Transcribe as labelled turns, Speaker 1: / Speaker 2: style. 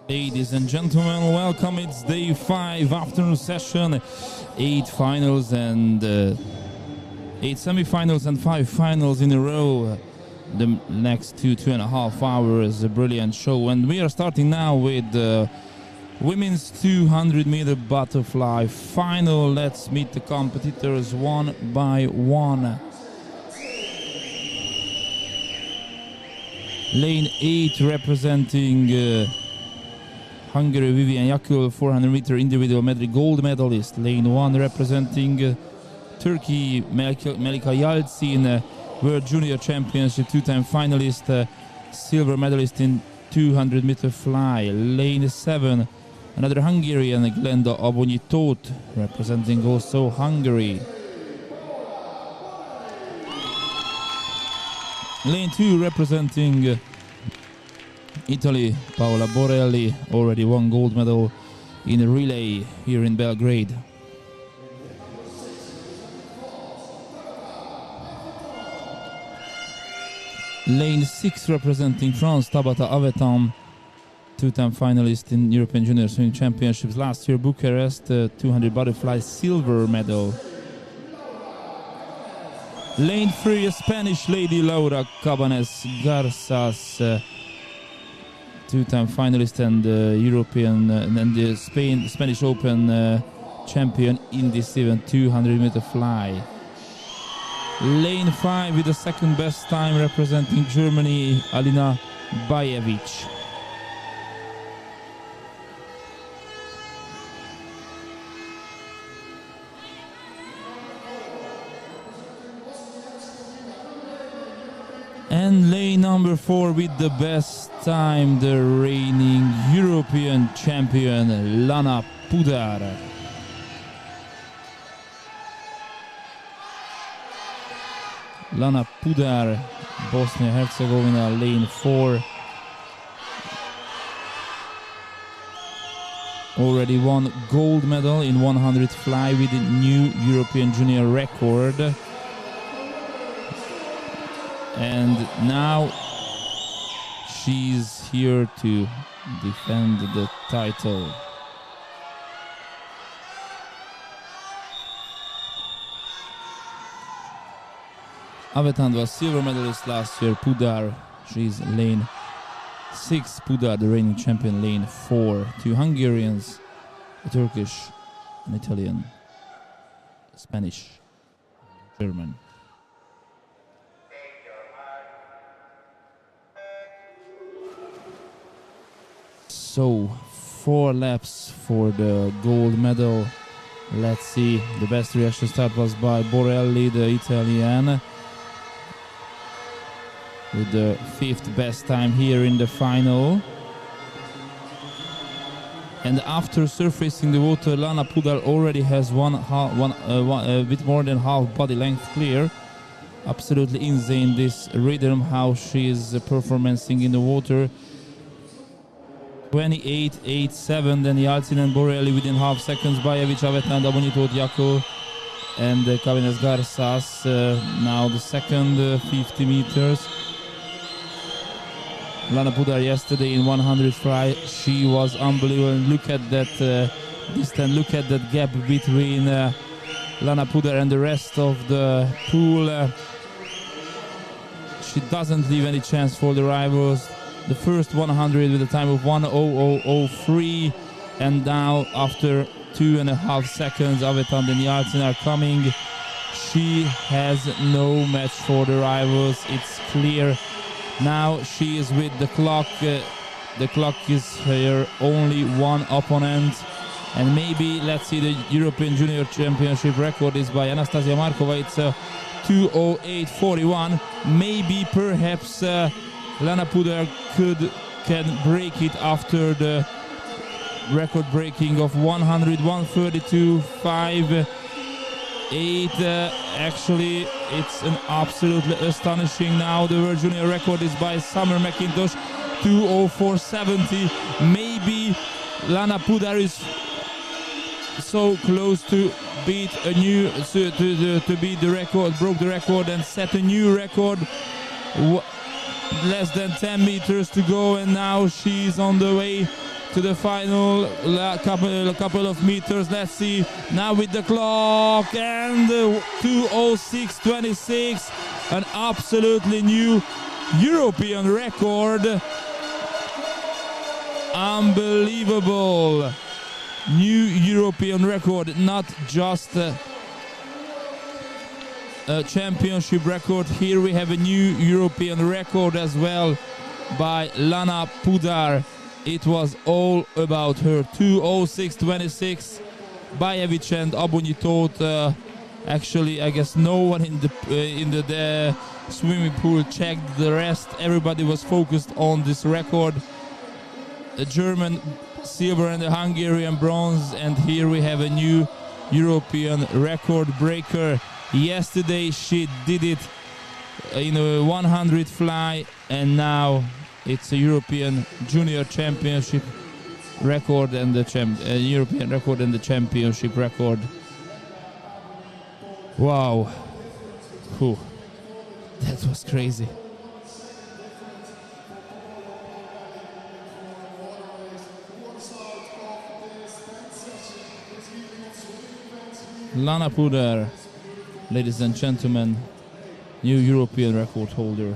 Speaker 1: Ladies and gentlemen, welcome. It's day 5 afternoon session, 8 finals and 8 semi-finals and 5 finals in a row. The next 2.5 hours, a brilliant show. And we are starting now with the women's 200-meter butterfly final. Let's meet the competitors one by one. Lane 8 representing Hungary, Vivian Yakul, 400-meter individual medley gold medalist. Lane 1 representing Turkey, Melika Yalcin, World Junior Championship, 2-time finalist, silver medalist in 200-meter fly. Lane 7, another Hungarian, Glenda Abonyitot, representing also Hungary. Lane 2 representing Italy, Paola Borelli, already won gold medal in a relay here in Belgrade. Lane 6 representing France, Tabata Avetam, 2-time finalist in European Junior Swimming Championships last year, Bucharest, 200 butterfly silver medal. Lane 3, a Spanish lady, Laura Cabanes Garzas, 2-time finalist and European and the Spanish Open champion in this event, 200-meter fly. Lane 5 with the second best time representing Germany, Alina Bajevic. And lane number 4 with the best time, the reigning European champion, Lana Pudar. Lana Pudar, Bosnia-Herzegovina, lane 4. Already won gold medal in 100 fly with a new European junior record. And now she's here to defend the title. Avetan was silver medalist last year. Pudar, she's lane 6. Pudar, the reigning champion, lane 4. 2 Hungarians, a Turkish, an Italian, a Spanish, German. So 4 laps for the gold medal. Let's see. The best reaction start was by Borelli, the Italian, with the 5th best time here in the final. And after surfacing the water, Lana Pudar already has a bit more than half body length clear. Absolutely insane, this rhythm, how she is performing in the water. 28.87, then Yalcin and Borelli within half seconds, Bajevic, Avetan, Abonitot, Yakul and Cabanes Garzas. Now the second 50 meters. Lana Pudar yesterday in 100 fly, she was unbelievable. Look at that distance, look at that gap between Lana Pudar and the rest of the pool. She doesn't leave any chance for the rivals. The first 100 with a time of 1:00:03, and now after 2.5 seconds, Avetan and Yalcin are coming. She has no match for the rivals, it's clear. Now she is with the clock. The clock is her only one opponent. And maybe, let's see, the European Junior Championship record is by Anastasia Markova. It's 2:08:41. Maybe, perhaps, Lana Pudar can break it after the record breaking of 100, 132.58. Actually, it's an absolutely astonishing. Now the World Junior record is by Summer McIntosh, 2:04:70. Maybe Lana Pudar is so close to beat a new to beat the record, broke the record and set a new record. Less than 10 meters to go, and now she's on the way to the final couple of meters. Let's see now with the clock, and 2:06.26, an absolutely new European record. Unbelievable new European record, not just a championship record. Here we have a new European record as well by Lana Pudar. It was all about her. 2:06.26. Bajevic and Abonyi thought, actually I guess no one in the swimming pool checked the rest. Everybody was focused on this record. The German silver and the Hungarian bronze, and here we have a new European record breaker. Yesterday she did it in a 100 fly, and now it's a European Junior Championship record and the European record and the Championship record. Wow. Whew. That was crazy. Lana Pudar, ladies and gentlemen, new European record holder.